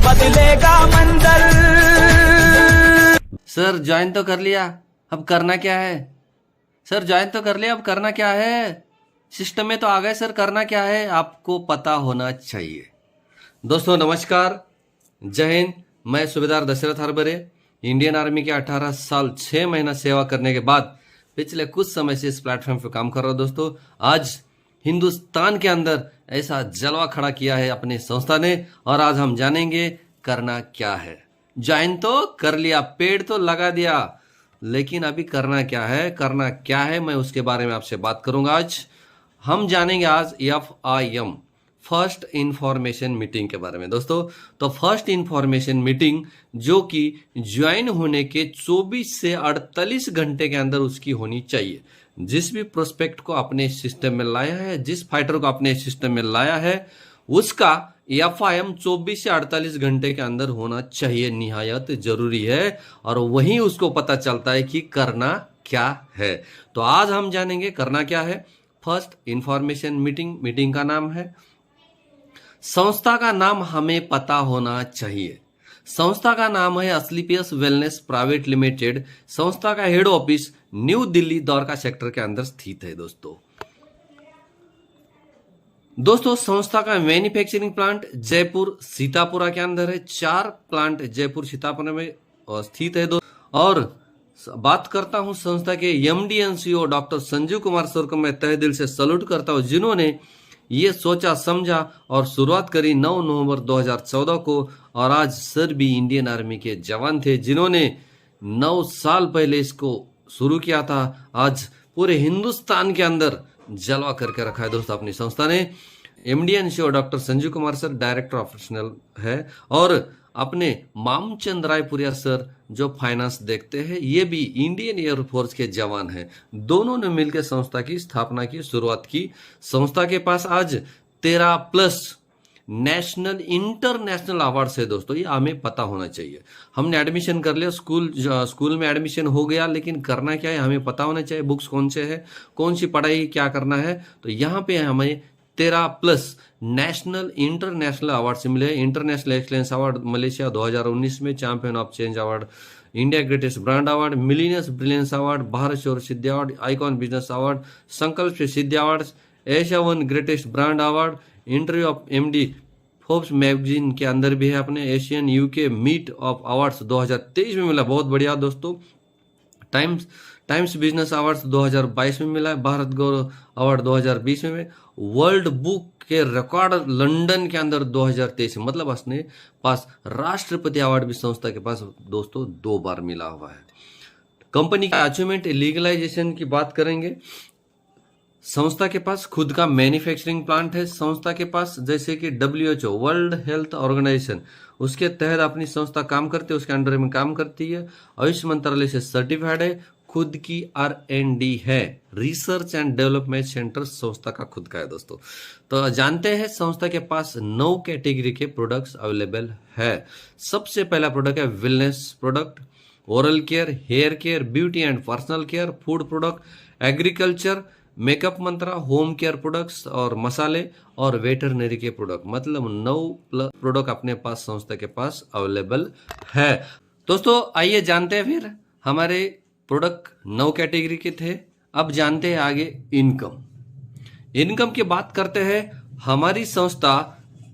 बदलेगा मंजर। Sir join तो कर लिया, अब करना क्या है? सर ज्वाइन तो कर लिया, अब करना क्या है? सिस्टम में तो आ गए सर, करना क्या है? आपको पता होना चाहिए। दोस्तों नमस्कार, जय हिंद। मैं सूबेदार दशरथ हरबरे, इंडियन आर्मी के 18 साल 6 महीना सेवा करने के बाद पिछले कुछ समय से इस प्लेटफॉर्म पर काम कर रहा हूं। दोस्तों आज हिंदुस्तान के अंदर ऐसा जलवा खड़ा किया है अपनी संस्था ने, और आज हम जानेंगे करना क्या है। ज्वाइन तो कर लिया, पेड़ तो लगा दिया, लेकिन अभी करना क्या है? करना क्या है, मैं उसके बारे में आपसे बात करूंगा। आज हम जानेंगे आज FIM, फर्स्ट इंफॉर्मेशन मीटिंग के बारे में। दोस्तों तो फर्स्ट इंफॉर्मेशन मीटिंग जो कि ज्वाइन होने के 24 से 48 घंटे के अंदर उसकी होनी चाहिए। जिस भी प्रोस्पेक्ट को अपने सिस्टम में लाया है, जिस फाइटर को अपने सिस्टम में लाया है, उसका FIM 24 से 48 घंटे के अंदर होना चाहिए, निहायत जरूरी है। और वहीं उसको पता चलता है कि करना क्या है। तो आज हम जानेंगे करना क्या है। फर्स्ट इंफॉर्मेशन मीटिंग का नाम है। संस्था का नाम हमें पता होना चाहिए। संस्था का नाम है एस्क्लेपियस वेलनेस प्राइवेट लिमिटेड। संस्था का head office new Delhi Dwarka sector के अंदर स्थित है। दोस्तों संस्था का मैन्युफैक्चरिंग प्लांट जयपुर सीतापुरा के अंदर है। 4 प्लांट जयपुर सीतापुरा में स्थित है। और बात करता हूं संस्था के MD and CEO doctor Sanjeev Kumar sir को मैं तहे दिल से सैल्यूट करता हूं, जिन्होंने ये सोचा समझा और शुरुआत करी 9 नवंबर 2014 को। और आज सर भी इंडियन आर्मी के जवान थे, जिन्होंने 9 साल पहले इसको शुरू किया था। आज पूरे हिंदुस्तान के अंदर जलवा करके रखा है दोस्तों अपनी संस्था ने। MD and CEO doctor Sanjeev Kumar sir director operational है, और अपने मामचंद रायपुरिया सर जो फाइनेंस देखते हैं, ये भी इंडियन एयरफोर्स के जवान हैं। दोनों ने मिलकर संस्था की स्थापना की, शुरुआत की। संस्था के पास आज 13+ नेशनल इंटरनेशनल अवार्ड्स है। दोस्तों ये हमें पता होना चाहिए। हमने एडमिशन कर लिया, स्कूल में एडमिशन हो गया, लेकिन करना क्या है हमें पता होना चाहिए। बुक्स कौन से है, कौन सी पढ़ाई क्या करना है। तो यहाँ पे हमें 13+ नेशनल इंटरनेशनल अवार्ड से मिले। इंटरनेशनल एक्सलेंस अवार्ड मलेशिया 2019 में, champion of change award, India greatest brand award, millennials brilliance award, Bharat Shaurya Siddhi award, icon business award, Sankalp Siddhi award, Asia 1 greatest brand award, interview of MD Forbes magazine के अंदर भी है। अपने Asian UK meet of awards 2023 में मिला, बहुत बढ़िया दोस्तों। टाइम्स बिजनेस अवार्ड्स 2022 में मिला है। भारत गौरव अवार्ड 2020 में। वर्ल्ड बुक के रिकॉर्ड लंदन के अंदर 2023 में, मतलब अपने पास राष्ट्रपति अवार्ड भी संस्था के पास दोस्तों 2 बार मिला हुआ है। कंपनी का अचीवमेंट लीगलाइजेशन की बात करेंगे। संस्था के पास खुद का मैन्युफैक्चरिंग प्लांट है। संस्था के पास जैसे कि WHO वर्ल्ड हेल्थ ऑर्गेनाइजेशन, उसके तहत अपनी संस्था काम करती है, उसके अंडर में काम करती है। आयुष मंत्रालय से सर्टिफाइड है। खुद की R&D है, रिसर्च एंड डेवलपमेंट सेंटर संस्था का खुद का है। दोस्तों तो जानते हैं संस्था के पास 9 कैटेगरी के प्रोडक्ट्स अवेलेबल है। सबसे पहला प्रोडक्ट है wellness product, oral care, hair care, beauty and personal care, food product, agriculture, makeup Mantra, home care products और मसाले, और वेटरनरी के प्रोडक्ट, मतलब 9+ प्रोडक्ट अपने पास संस्था के पास अवेलेबल है। दोस्तों आइए जानते हैं फिर हमारे प्रोडक्ट 9 कैटेगरी के थे। अब जानते हैं आगे इनकम की बात करते हैं। हमारी संस्था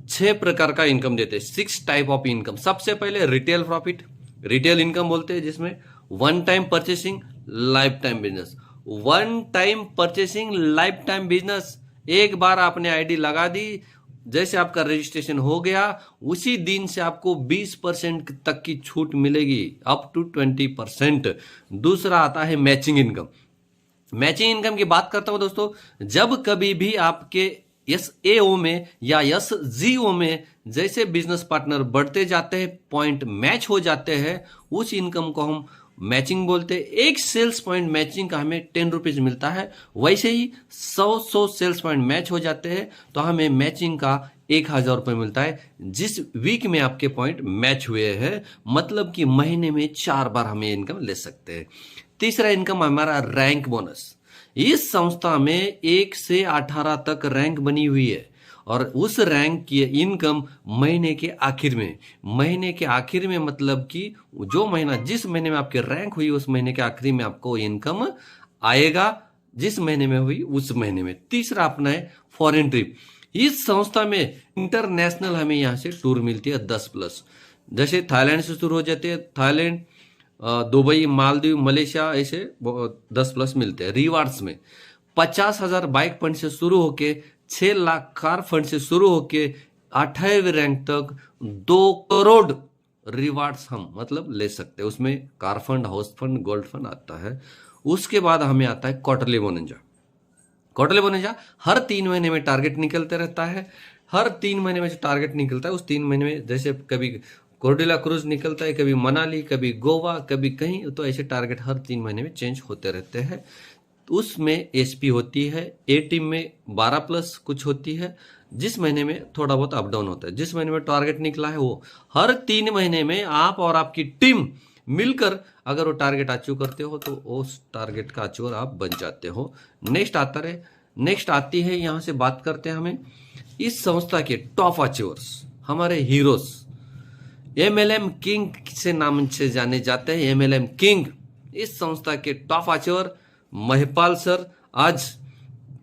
6 प्रकार का इनकम देते हैं, 6 टाइप ऑफ इनकम। सबसे पहले रिटेल प्रॉफिट, रिटेल इनकम बोलते हैं, जिसमें 1 time purchasing, life time business. 1 time purchasing, life time business, एक बार आपने आईडी लगा दी, जैसे आपका रजिस्ट्रेशन हो गया उसी दिन से आपको 20% तक की छूट मिलेगी, अप टू 20%। दूसरा आता है मैचिंग इनकम। मैचिंग इनकम की बात करता हूं दोस्तों, जब कभी भी आपके SAO में या SGO में जैसे बिजनेस पार्टनर बढ़ते जाते हैं, पॉइंट मैच हो जाते हैं, उस इनकम को हम मैचिंग बोलते हैं। एक सेल्स पॉइंट मैचिंग का हमें 10 रुपीज मिलता है। वैसे ही 100 सेल्स पॉइंट मैच हो जाते हैं तो हमें मैचिंग का 1000 रुपये मिलता है, जिस वीक में आपके पॉइंट मैच हुए हैं। मतलब कि महीने में 4 बार हमें इनकम ले सकते हैं। तीसरा इनकम हमारा रैंक बोनस। इस संस्था में 1 से 18 तक रैंक बनी हुई है, और उस रैंक की इनकम महीने के आखिर में मतलब कि जो महीना जिस महीने में आपकी रैंक हुई उस महीने के आखिरी में आपको इनकम आएगा, जिस महीने में हुई उस महीने में। तीसरा अपना है फॉरेन ट्रिप। इस संस्था में इंटरनेशनल हमें यहाँ से टूर मिलती है 10+। जैसे थाईलैंड से शुरू हो जाते हैं, थाईलैंड, दुबई, मालदीव, मलेशिया, ऐसे 10+ मिलते हैं। रिवार्ड्स में 50,000 बाइक फंड से शुरू होके 6 लाख कार फंड से शुरू होके 28वीं रैंक तक 2 करोड़ रिवार्ड्स हम मतलब ले सकते हैं। उसमें car fund, house fund, gold fund आता है। उसके बाद हमें आता है क्वार्टरली बोनंजा। क्वार्टरली बोनंजा हर 3 महीने में टारगेट निकलते रहता है। हर 3 महीने में जो टारगेट निकलता है उस 3 महीने में जैसे कभी कोर्डिला क्रूज निकलता है, कभी मनाली, कभी गोवा, कभी कहीं, तो ऐसे टारगेट हर 3 महीने में चेंज होते रहते हैं। उसमें एसपी होती है, ए टीम में 12+ कुछ होती है, जिस महीने में थोड़ा बहुत अप डाउन होता है। जिस महीने में टारगेट निकला है वो हर 3 महीने में आप और आपकी टीम मिलकर अगर वो टारगेट अचीव करते हो तो उस टारगेट का अचीवर आप बन जाते हो। नेक्स्ट आती है, यहाँ से बात करते हैं हमें इस संस्था के टॉप अचीवर्स, हमारे हीरोज MLM किंग से नाम से जाने जाते हैं। MLM किंग इस संस्था के टॉप अचीवर महिपाल सर आज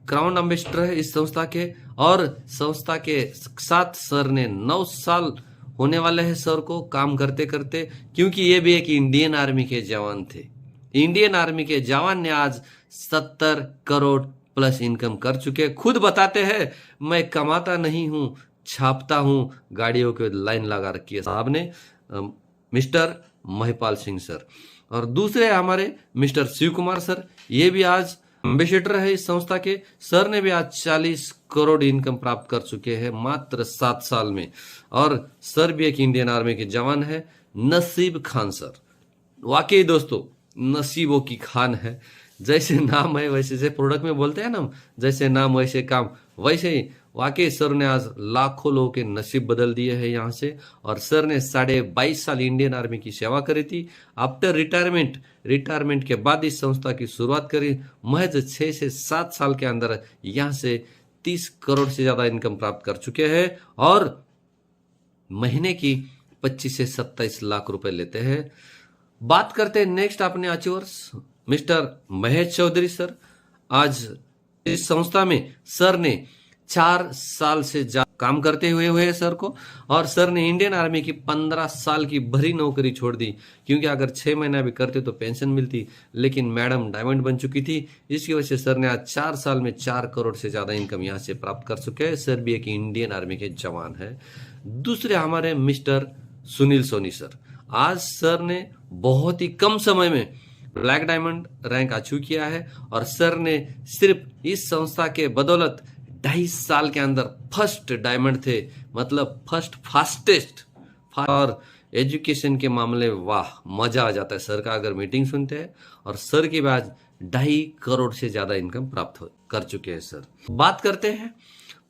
क्राउन एम्बेसडर है इस संस्था के, और संस्था के साथ सर ने 9 साल होने वाले हैं सर को काम करते करते, क्योंकि ये भी एक इंडियन आर्मी के जवान थे। इंडियन आर्मी के जवान ने आज 70 करोड़ प्लस इनकम कर चुके। खुद बताते हैं मैं कमाता नहीं हूं, छापता हूं, गाड़ियों के लाइन लगा रखी है साहब ने, मिस्टर महिपाल सिंह सर। और दूसरे हमारे मिस्टर शिव कुमार सर, ये भी आज एम्बेसडर है इस संस्था के। सर ने भी आज 40 करोड़ इनकम प्राप्त कर चुके हैं मात्र 7 साल में। और सर भी एक इंडियन आर्मी के जवान है। नसीब खान सर, वाकई दोस्तों नसीबों की खान है। जैसे नाम है वैसे से प्रोडक्ट में बोलते हैं ना, जैसे नाम वैसे काम, वैसे ही वाकई सर ने आज लाखों लोगों के नसीब बदल दिए हैं यहाँ से। और सर ने 22.5 साल इंडियन आर्मी की सेवा करी थी। आफ्टर रिटायरमेंट के बाद इस संस्था की शुरुआत करी। महज 6 से 7 साल के अंदर यहाँ से 30 करोड़ से ज्यादा इनकम प्राप्त कर चुके हैं और महीने की 25 से 27 लाख रुपए लेते हैं। बात करते हैं नेक्स्ट अपने achievers, mister Mahesh Chaudhary sir. आज इस संस्था में सर ने 4 साल से काम करते हुए सर को, और सर ने इंडियन आर्मी की 15 साल की भरी नौकरी छोड़ दी, क्योंकि अगर 6 महीना भी करते तो पेंशन मिलती, लेकिन मैडम डायमंड बन चुकी थी। इसकी वजह से सर ने आज 4 साल में 4 करोड़ से ज्यादा इनकम यहाँ से प्राप्त कर चुके हैं। सर भी एक इंडियन आर्मी के जवान है। दूसरे हमारे मिस्टर सुनील सोनी सर, आज सर ने बहुत ही कम समय में ब्लैक डायमंड रैंक अचीव किया है, और सर ने सिर्फ इस संस्था के बदौलत 2.5 साल के अंदर फर्स्ट डायमंड थे, मतलब फर्स्ट फास्टेस्ट। और एजुकेशन के मामले वाह मजा आ जाता है सर का अगर मीटिंग सुनते हैं। और सर के बाद 2.5 करोड़ से ज्यादा इनकम प्राप्त कर चुके हैं सर। बात करते हैं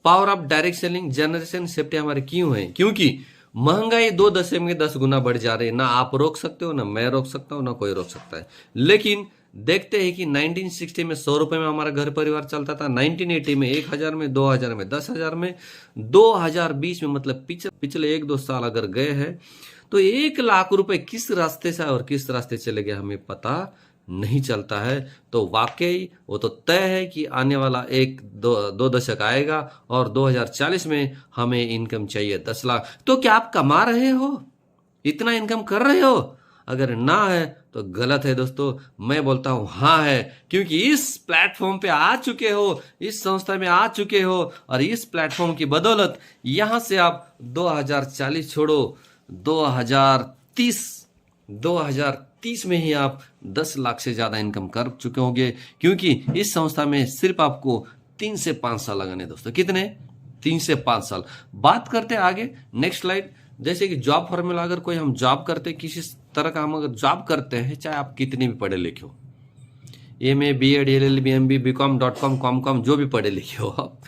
power of direct selling generation safety हमारे क्यों है, क्योंकि महंगाई 2 दशक में 10 गुना बढ़ जा रही है। ना आप रोक सकते हो, ना मैं रोक सकता हूं, ना कोई रोक सकता है। लेकिन देखते हैं कि 1960 में 100 रुपए में हमारा घर परिवार चलता था, 1980 में 1000 में, 2000 में 10,000 में, 2020 में, मतलब पिछले 1-2 साल अगर गए हैं तो 1 लाख रुपए किस रास्ते से और किस रास्ते चले गए हमें पता नहीं चलता है। तो वाकई वो तो तय है कि आने वाला 1-2 दशक आएगा और 2040 में हमें इनकम चाहिए 10 लाख। तो क्या आप कमा रहे हो, इतना इनकम कर रहे हो? अगर ना है तो गलत है दोस्तों। मैं बोलता हूं हाँ है, क्योंकि इस प्लेटफॉर्म पे आ चुके हो, इस संस्था में आ चुके हो, और इस प्लेटफॉर्म की बदौलत यहां से आप 2040 छोड़ो 2030 में ही आप 10 लाख से ज्यादा इनकम कर चुके होंगे, क्योंकि इस संस्था में सिर्फ आपको 3 से 5 साल लगाने दोस्तों। कितने? 3 से 5 साल। बात करते हैं आगे, नेक्स्ट स्लाइड। जैसे कि जॉब फॉर्मूला, अगर कोई हम जॉब करते, किसी तरह का हम अगर जॉब करते हैं, चाहे आप कितने भी पढ़े लिखे हो, MA BEd LLB MB BCom .com com जो भी पढ़े लिखे हो आप,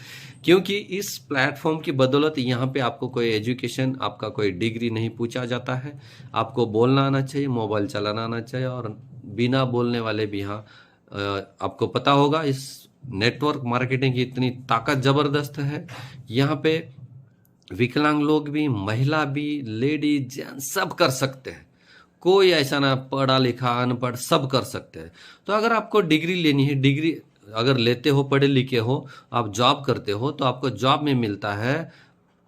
क्योंकि इस प्लेटफॉर्म की बदौलत यहाँ पे आपको कोई एजुकेशन, आपका कोई डिग्री नहीं पूछा जाता है। आपको बोलना आना चाहिए, मोबाइल चलाना आना चाहिए, और बिना बोलने वाले भी यहाँ आपको पता होगा इस नेटवर्क मार्केटिंग की इतनी ताकत जबरदस्त है। यहाँ पे विकलांग लोग भी, महिला भी, लेडीज जेंट्स सब कर सकते हैं। कोई ऐसा ना पढ़ा लिखा अनपढ़, सब कर सकते हैं। तो अगर आपको डिग्री लेनी है, डिग्री अगर लेते हो, पढ़े लिखे हो, आप जॉब करते हो, तो आपको जॉब में मिलता है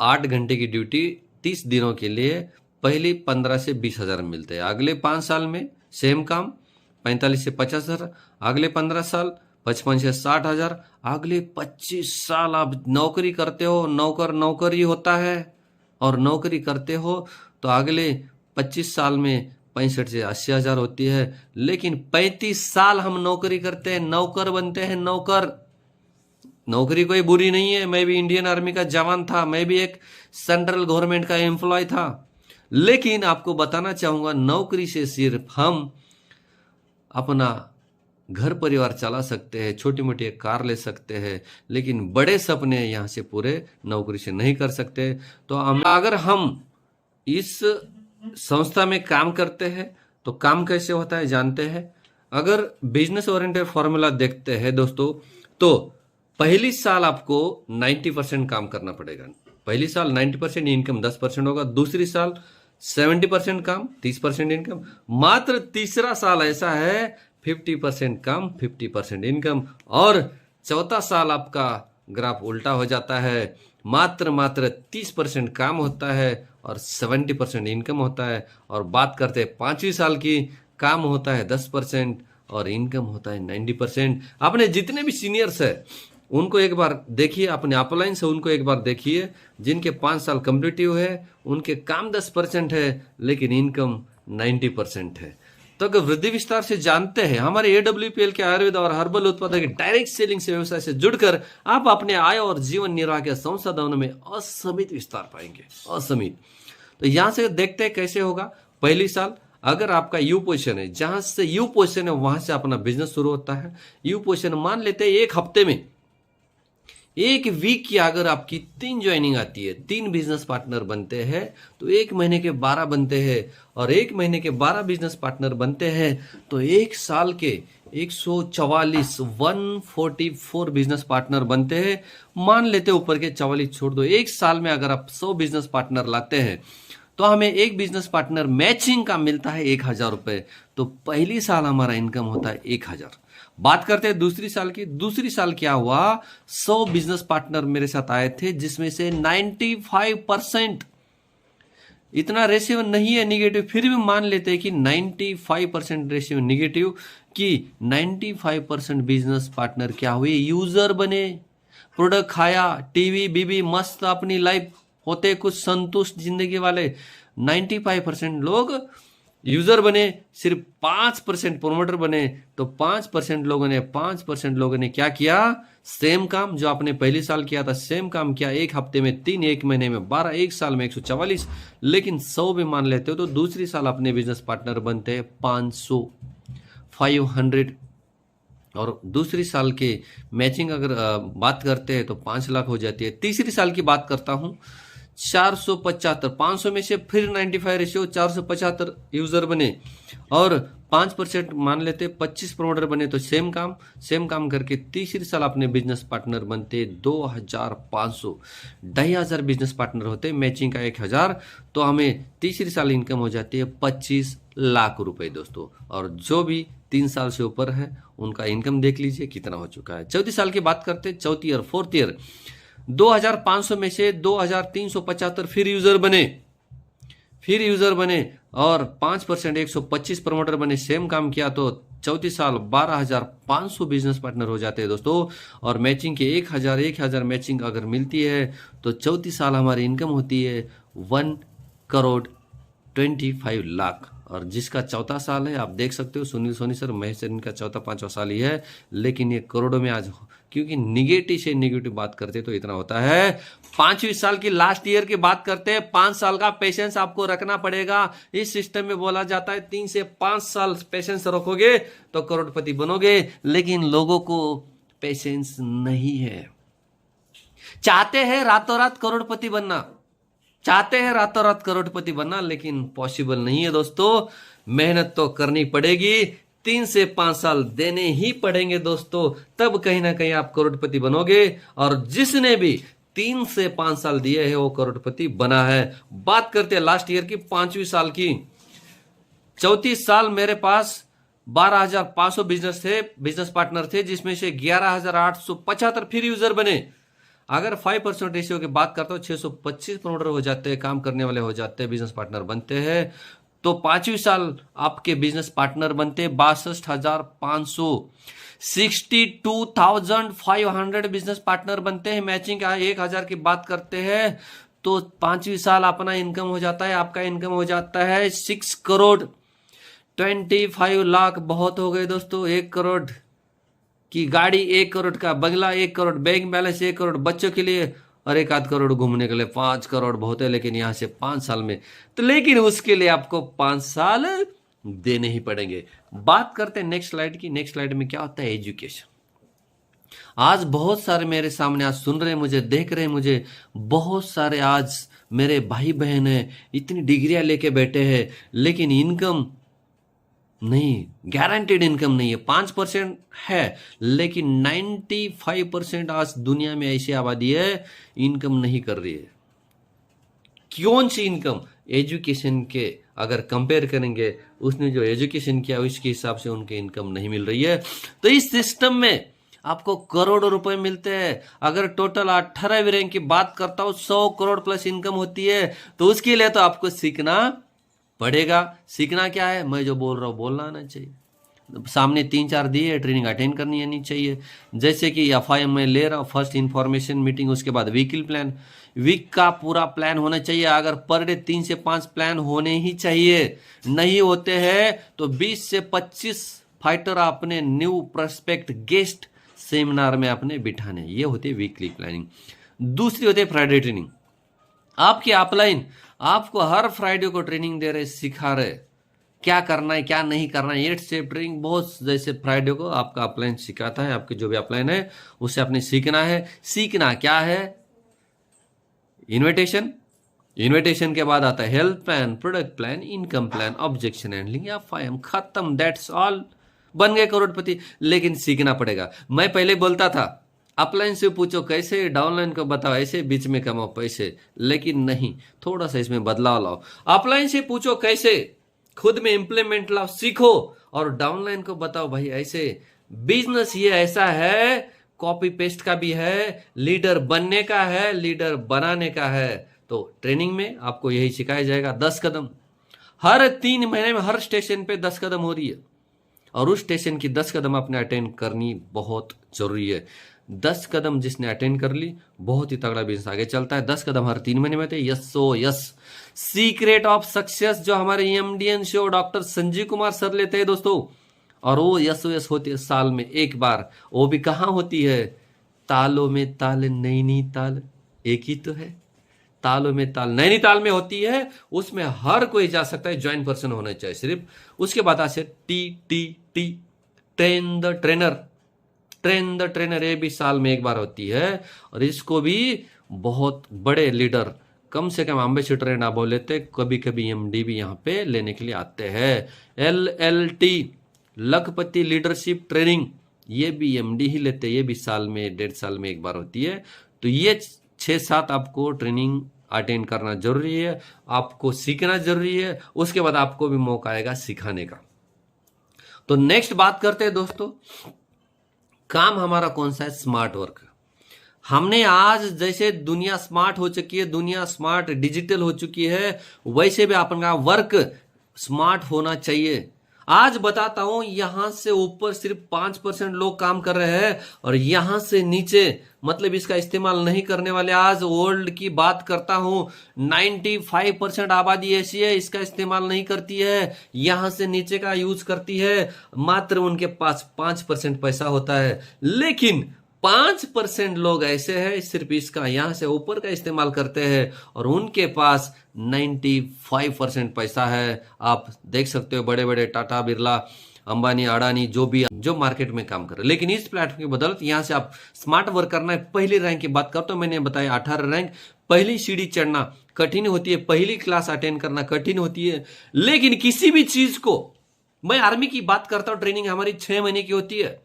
8 घंटे की ड्यूटी 30 दिनों के लिए। पहले 15 से 20 हजार मिलते हैं। अगले 5 साल में सेम काम 45 से 50 हजार। अगले 15 साल 55 से 60 हजार। अगले 25 साल आप नौकरी करते हो, नौकरी होता है, और नौकरी करते हो तो अगले 25 साल में 65 से 80 हजार होती है। लेकिन 35 साल हम नौकरी करते हैं, नौकर बनते हैं, नौकर। नौकरी कोई बुरी नहीं है। मैं भी इंडियन आर्मी का जवान था, मैं भी एक सेंट्रल गवर्नमेंट का एम्प्लॉय था। लेकिन आपको बताना चाहूंगा, नौकरी से सिर्फ हम अपना घर परिवार चला सकते हैं, छोटी मोटी कार ले सकते हैं, लेकिन बड़े सपने यहाँ से पूरे नौकरी से नहीं कर सकते। तो अगर हम इस संस्था में काम करते हैं तो काम कैसे होता है जानते हैं। अगर बिजनेस ओरिएंटेड फॉर्मूला देखते हैं दोस्तों, तो पहली साल आपको 90% काम करना पड़ेगा। पहली साल 90% इनकम 10% होगा। दूसरी साल 70% काम 30% इनकम। मात्र तीसरा साल ऐसा है 50% काम 50% इनकम। और चौथा साल आपका ग्राफ उल्टा हो जाता है। मात्र 30% काम होता है और 70% इनकम होता है। और बात करते हैं 5वीं साल की, काम होता है 10% और इनकम होता है 90%। आपने जितने भी सीनियर्स है उनको एक बार देखिए, अपने अपलाइन से उनको एक बार देखिए, जिनके 5 साल कंप्लीटिव है, उनके काम 10% है लेकिन इनकम 90% है। तो अगर वृद्धि विस्तार से जानते हैं, हमारे AWPL के आयुर्वेद और हर्बल उत्पादों की डायरेक्ट सेलिंग से व्यवसाय से जुड़कर आप अपने आय और जीवन निर्वाह के संसाधनों में असीमित विस्तार पाएंगे, असीमित। तो यहां से देखते हैं कैसे होगा। पहली साल अगर आपका यू पोजीशन है, जहां से यू पोजीशन है वहां से अपना बिजनेस शुरू होता है। यू पोजीशन मान लेते हैं एक हफ्ते में, एक वीक की अगर आपकी 3 ज्वाइनिंग आती है, 3 बिजनेस पार्टनर बनते हैं, तो 1 महीने के 12 बनते हैं। और 1 महीने के 12 बिजनेस पार्टनर बनते हैं तो 1 साल के 144 बिजनेस पार्टनर बनते हैं। मान लेते ऊपर के 44 छोड़ दो। 1 साल में अगर आप 100 बिजनेस पार्टनर लाते हैं तो हमें एक बिजनेस पार्टनर मैचिंग का मिलता है 1000 रुपए। तो पहली साल हमारा इनकम होता है 1000। बात करते हैं दूसरी साल की। दूसरी साल क्या हुआ, 100 बिजनेस पार्टनर मेरे साथ आए थे, जिसमें से 95%, इतना रेशियो नहीं है निगेटिव, फिर भी मान लेते हैं कि 95% रेशियो निगेटिव, कि 95% बिजनेस पार्टनर क्या हुए, यूजर बने, प्रोडक्ट खाया, टीवी बीबी मस्त अपनी लाइफ होते कुछ संतुष्ट जिंदगी वाले। 95% लोग यूजर बने, सिर्फ 5% प्रोमोटर बने। तो 5% लोगों ने क्या किया, सेम काम जो आपने पहले साल किया था, सेम काम किया। 1 हफ्ते में 3, 1 महीने में 12, 1 साल में 144। लेकिन 100 भी मान लेते हो तो दूसरी साल अपने बिजनेस पार्टनर बनते हैं 500। और दूसरी साल के मैचिंग अगर बात करते हैं तो 5 लाख हो जाती है। तीसरी साल की बात करता हूं, 475, 500 में से फिर 95 रेशियो, 475 यूजर बने और 5% मान लेते 25 प्रमोटर बने। तो सेम काम करके तीसरी साल अपने बिजनेस पार्टनर बनते 2500। 2500 बिजनेस पार्टनर होते, मैचिंग का 1000। तो हमें तीसरी साल इनकम हो जाती है 25 लाख रुपए दोस्तों। और जो भी 3 साल से ऊपर है उनका इनकम देख लीजिए कितना हो चुका है। चौथी साल की बात करते हैं, चौथी ईयर, 4th ईयर, 2500 में से 2375 फिर यूजर बने और 5% 125 प्रमोटर बने। सेम काम किया तो चौथी साल 12500 बिजनेस पार्टनर हो जाते हैं दोस्तों। और मैचिंग के 1000 मैचिंग अगर मिलती है तो चौथी साल हमारी इनकम होती है 1,25 लाख। और जिसका चौथा साल है, आप देख सकते हो, सुनील सोनी सर, महेश सर, इनका चौथा 5वां साल ही है, लेकिन ये करोड़ों में आज, क्योंकि निगेटिव बात करते तो इतना होता है। 5वीं साल की लास्ट ईयर की बात करते हैं, 5 साल का पेशेंस आपको रखना पड़ेगा। इस सिस्टम में बोला जाता है 3 से 5 साल पेशेंस रखोगे तो करोड़पति बनोगे, लेकिन लोगों को पेशेंस नहीं है। चाहते हैं रातों रात करोड़पति बनना, लेकिन पॉसिबल नहीं है दोस्तों। मेहनत तो करनी पड़ेगी, 3 से 5 साल देने ही पड़ेंगे दोस्तों, तब कहीं ना कहीं आप करोड़पति बनोगे। और जिसने भी 3 से 5 साल दिए हैं वो करोड़पति बना है। बात करते हैं लास्ट ईयर की, 5वीं साल की। 34 साल मेरे पास 12,500 बिजनेस पार्टनर थे, जिसमें से 11,875 फिर यूजर बने। अगर 5% रेशियो की बात करता हूं, 625 प्रमोटर हो जाते हैं, काम करने वाले हो जाते हैं, बिजनेस पार्टनर बनते हैं। तो 5वीं साल आपके बिजनेस पार्टनर बनते 62,500, 62,500 बिजनेस पार्टनर बनते हैं। मैचिंग 1,000 की बात करते हैं तो 5वीं साल अपना इनकम हो जाता है, आपका इनकम हो जाता है 6 करोड़ 25 लाख। बहुत हो गए दोस्तों, 1 करोड़ की गाड़ी, 1 करोड़ का बंगला, 1 करोड़ बैंक बैलेंस, 1 करोड़ बच्चों के लिए और 1 आध करोड़ घूमने के लिए। 5 करोड़ बहुत है, लेकिन यहां से 5 साल में तो, लेकिन उसके लिए आपको 5 साल देने ही पड़ेंगे। बात करते हैं नेक्स्ट स्लाइड की। नेक्स्ट स्लाइड में क्या होता है, एजुकेशन। आज बहुत सारे मेरे सामने आज सुन रहे मुझे, देख रहे मुझे, बहुत सारे आज मेरे भाई बहन है, इतनी डिग्रियां लेके बैठे हैं, लेकिन इनकम नहीं, गारंटेड इनकम नहीं है। 5% है, लेकिन 95% आज दुनिया में ऐसी आबादी है इनकम नहीं कर रही है। कौन सी इनकम? एजुकेशन के अगर कंपेयर करेंगे, उसने जो एजुकेशन किया उसके हिसाब से उनके इनकम नहीं मिल रही है। तो इस सिस्टम में आपको करोड़ों रुपए मिलते हैं। अगर टोटल 18वीं रैंक की बात करता हूं, 100 करोड़ प्लस इनकम होती है, तो उसके लिए तो आपको सीखना पड़ेगा। सीखना क्या है? मैं जो बोल रहा हूं बोलना आना चाहिए। सामने 3-4 दिए, ट्रेनिंग अटेंड करनी आनी चाहिए। जैसे कि FIM में ले रहा हूं, फर्स्ट इंफॉर्मेशन मीटिंग, उसके बाद वीकली प्लान, वीक का पूरा प्लान होना चाहिए। अगर पर डे 3 से 5 प्लान होने ही चाहिए, नहीं होते हैं तो 20 से 25 फाइटर अपने न्यू प्रोस्पेक्ट गेस्ट सेमिनार में अपने बिठाने। ये होती है वीकली प्लानिंग। दूसरी होती है फ्राइडे ट्रेनिंग। आपकी अपलाइन आपको हर फ्राइडे को ट्रेनिंग दे रहे, सिखा रहे क्या करना है क्या नहीं करना है। 8 स्टेप ट्रेनिंग बहुत, जैसे फ्राइडे को आपका अपलाइन सिखाता है, आपके जो भी अपलाइन है उसे आपने सीखना है। सीखना क्या है? इन्विटेशन, इन्विटेशन के बाद आता है health plan, product plan, income plan, objection handling, FIM, खत्म, दैट्स ऑल, बन गए करोड़पति। लेकिन सीखना पड़ेगा। मैं पहले बोलता था अपलाइन से पूछो कैसे, डाउनलाइन को बताओ ऐसे, बीच में कमाओ पैसे, लेकिन नहीं, थोड़ा सा इसमें बदलाव लाओ। अपलाइन से पूछो कैसे, खुद में इंप्लीमेंट लाओ, सीखो, और डाउनलाइन को बताओ भाई ऐसे। बिजनेस ये ऐसा है, कॉपी पेस्ट का भी है, लीडर बनने का है, लीडर बनाने का है। तो ट्रेनिंग में आपको यही सिखाया जाएगा। 10 कदम हर 3 महीने में हर स्टेशन पे 10 कदम हो रही है, और उस स्टेशन की 10 कदम आपने अटेंड करनी बहुत जरूरी है। 10 कदम जिसने अटेंड कर ली, बहुत ही तगड़ा बिजनेस आगे चलता है। 10 कदम हर 3 महीने में थे। Yes so yes, secret of success जो हमारे EMDN show doctor Sanjeev Kumar sir लेते हैं दोस्तों, और वो यस होती है साल में एक बार। वो भी कहाँ होती है? तालों में ताल, नैनीताल, एक ही तो है। तालों में ताल नैनीताल में होती है, उसमें हर कोई जा सकता है, ज्वाइन पर्सन होना चाहिए सिर्फ। उसके बाद आसे TTT, train the trainer, train the trainer, ये भी साल में एक बार होती है, और इसको भी बहुत बड़े लीडर, कम से कम एम्बेसडर ना बोल लेते, कभी कभी MD भी यहाँ पे लेने के लिए आते हैं। LLT, लखपति लीडरशिप ट्रेनिंग, ये भी MD ही लेते हैं, ये भी साल में 1.5 साल में एक बार होती है। तो ये 6-7 आपको ट्रेनिंग अटेंड करना जरूरी है, आपको सीखना जरूरी है। उसके बाद आपको भी मौका आएगा सिखाने का। तो नेक्स्ट बात करते हैं दोस्तों, काम हमारा कौन सा है? Smart work. हमने आज जैसे दुनिया स्मार्ट हो चुकी है, दुनिया स्मार्ट डिजिटल हो चुकी है, वैसे भी अपना वर्क स्मार्ट होना चाहिए। आज बताता हूं, यहां से ऊपर सिर्फ 5% लोग काम कर रहे हैं, और यहां से नीचे मतलब इसका इस्तेमाल नहीं करने वाले। आज वर्ल्ड की बात करता हूं, 95% आबादी ऐसी है इसका इस्तेमाल नहीं करती है, यहां से नीचे का यूज करती है। मात्र उनके पास 5% पैसा होता है, लेकिन 5% लोग ऐसे हैं सिर्फ इसका यहां से ऊपर का इस्तेमाल करते हैं, और उनके पास 95% पैसा है। आप देख सकते हो बड़े बड़े टाटा, बिरला, अंबानी, अडानी, जो भी जो मार्केट में काम कर रहे हैं। लेकिन इस प्लेटफॉर्म की बदौलत यहां से आप स्मार्ट वर्क करना है। पहली रैंक की बात करता हूं, मैंने बताया 18 रैंक, पहली सीढ़ी चढ़ना कठिन होती है, पहली क्लास अटेंड करना कठिन होती है, लेकिन किसी भी चीज को मैं आर्मी की बात करता हूं, ट्रेनिंग हमारी 6 महीने की होती है।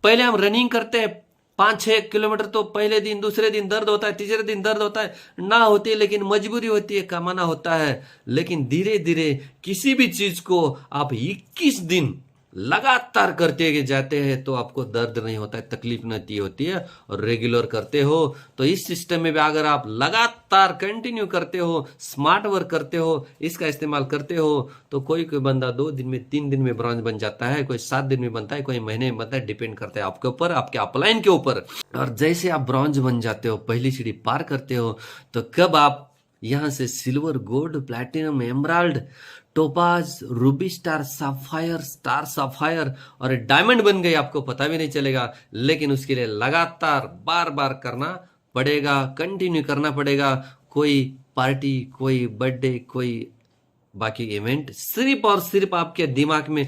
पहले हम रनिंग करते हैं 5-6 किलोमीटर, तो पहले दिन, दूसरे दिन दर्द होता है, तीसरे दिन दर्द होता है, ना होती है, लेकिन मजबूरी होती है, कमाना होता है। लेकिन धीरे धीरे किसी भी चीज को आप 21 दिन लगातार करते जाते हैं तो आपको दर्द नहीं होता है, तकलीफ नहीं होती है, और रेगुलर करते हो तो इस सिस्टम में भी अगर आप लगातार कंटिन्यू करते हो, स्मार्ट वर्क करते हो, इसका इस्तेमाल करते हो, तो कोई कोई बंदा 2 दिन में, 3 दिन में ब्रॉन्ज बन जाता है, कोई 7 दिन में बनता है, कोई महीने में बनता है, डिपेंड करता है आपके ऊपर, आपके अपलाइन के ऊपर। और जैसे आप ब्रॉन्ज बन जाते हो, पहली सीढ़ी पार करते हो, तो कब आप यहां से silver, gold, platinum, emerald, topaz, Ruby star साफायर और डायमंड बन गए, आपको पता भी नहीं चलेगा। लेकिन उसके लिए लगातार बार बार करना पड़ेगा, कंटिन्यू करना पड़ेगा। कोई पार्टी, कोई बर्थडे, कोई बाकी इवेंट, सिर्फ और सिर्फ आपके दिमाग में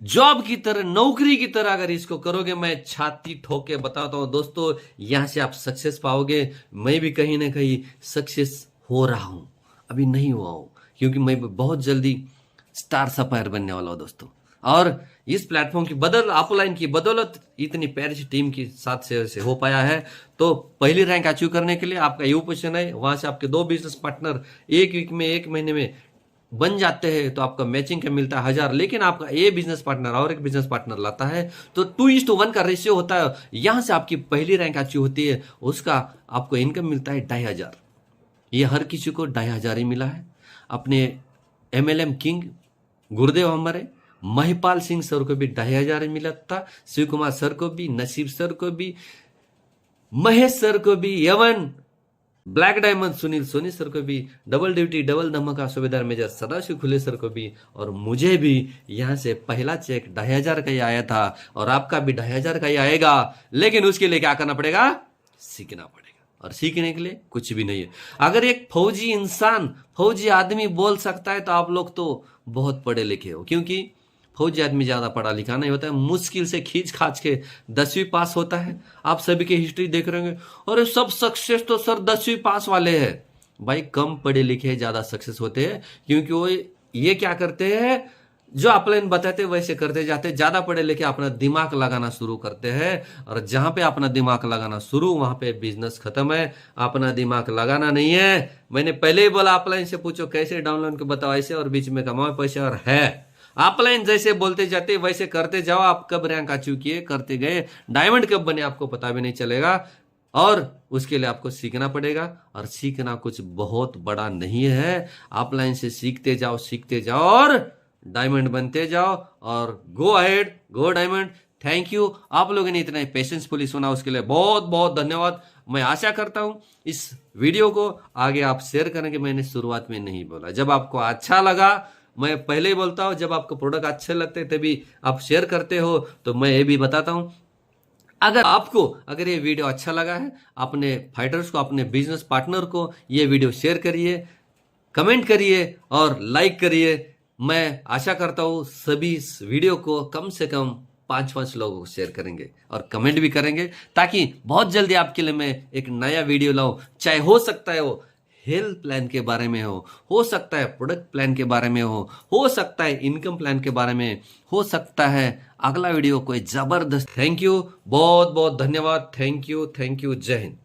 जॉब की तरह, नौकरी की तरह अगर इसको करोगे, मैं छाती ठोक के बताता हूं दोस्तों, यहां से आप सक्सेस पाओगे। मैं भी कहीं ना कहीं सक्सेस हो रहा हूं, अभी नहीं हुआ हूं, क्योंकि मैं बहुत जल्दी स्टार सफायर बनने वाला हूं दोस्तों। और इस प्लेटफॉर्म की अपलाइन की बदौलत इतनी प्यारी टीम के साथ से हो पाया है। तो पहली रैंक अचीव करने के लिए आपका ये पोजीशन है, वहां से आपके 2 बिजनेस पार्टनर 1 वीक में, 1 महीने में बन जाते हैं, तो आपका मैचिंग का मिलता है 1000। लेकिन आपका ए बिजनेस पार्टनर और एक बिजनेस पार्टनर लाता है, तो 2:1 का रेशियो होता है। यहां से आपकी पहली रैंक अचीव होती है, उसका आपको इनकम मिलता है 2500। ये हर किसी को 2500 ही मिला है। अपने MLM किंग गुरुदेव हमारे महिपाल सिंह सर को भी 2500 मिला था, शिव कुमार सर को भी, नसीब सर को भी, महेश सर को भी, यवन black diamond Sunil Soni sir को भी, डबल ड्यूटी डबल धमाका सूबेदार मेजर सदाशिव खुले सर को भी, और मुझे भी यहां से पहला चेक 2500 का ही आया था, और आपका भी 2500 का ही आएगा। लेकिन उसके लिए क्या करना पड़ेगा? सीखना पड़ेगा, और सीखने के लिए कुछ भी नहीं है। अगर एक फौजी इंसान, फौजी आदमी बोल सकता है, तो आप लोग तो बहुत पढ़े लिखे हो, क्योंकि फौजी आदमी ज्यादा पढ़ा लिखा नहीं होता है, मुश्किल से खींच खाच के 10वीं पास होता है। आप सभी की हिस्ट्री देख रहे होंगे, और सब सक्सेस तो सर 10वीं पास वाले हैं। भाई कम पढ़े लिखे ज्यादा सक्सेस होते हैं, क्योंकि वो ये क्या करते हैं, जो अपलाइन बताते वैसे करते जाते। ज्यादा पढ़े लिखे अपना दिमाग लगाना शुरू करते हैं, और जहां पे अपना दिमाग लगाना शुरू, वहां पे बिजनेस खत्म है। अपना दिमाग लगाना नहीं है। मैंने पहले ही बोला, अपलाइन से पूछो कैसे डाउनलोड को बताओ ऐसे, और बीच में कमाओ पैसे, और है अपलाइन जैसे बोलते जाते वैसे करते जाओ। आप कब रैंक अचीव किए, करते गए, डायमंड कब बने आपको पता भी नहीं चलेगा। और उसके लिए आपको सीखना पड़ेगा, और सीखना कुछ बहुत बड़ा नहीं है। अपलाइन से सीखते जाओ, सीखते जाओ, और डायमंड बनते जाओ, और go ahead, go diamond. Thank you, आप लोगों ने इतना पेशेंसफुली सुना, उसके लिए बहुत बहुत धन्यवाद। मैं आशा करता हूं इस वीडियो को आगे आप शेयर करेंगे। मैंने शुरुआत में नहीं बोला, जब आपको अच्छा लगा, मैं पहले ही बोलता हूं, जब आपको प्रोडक्ट अच्छे लगते हैं तभी आप शेयर करते हो, तो मैं ये भी बताता हूं। अगर ये वीडियो अच्छा लगा है, अपने फाइटर्स को, अपने बिजनेस पार्टनर को ये वीडियो शेयर करिए, कमेंट करिए और लाइक करिए। मैं आशा करता हूं सभी इस वीडियो को कम से कम 5-5 लोगों को शेयर करेंगे और कमेंट भी करेंगे, ताकि बहुत जल्दी आपके लिए मैं एक नया वीडियो लाऊं। चाहे हो सकता है वो हेल्थ प्लान के बारे में हो सकता है प्रोडक्ट प्लान के बारे में हो सकता है इनकम प्लान के बारे में, हो सकता है अगला वीडियो कोई जबरदस्त। थैंक यू, बहुत बहुत धन्यवाद। थैंक यू, जय हिंद।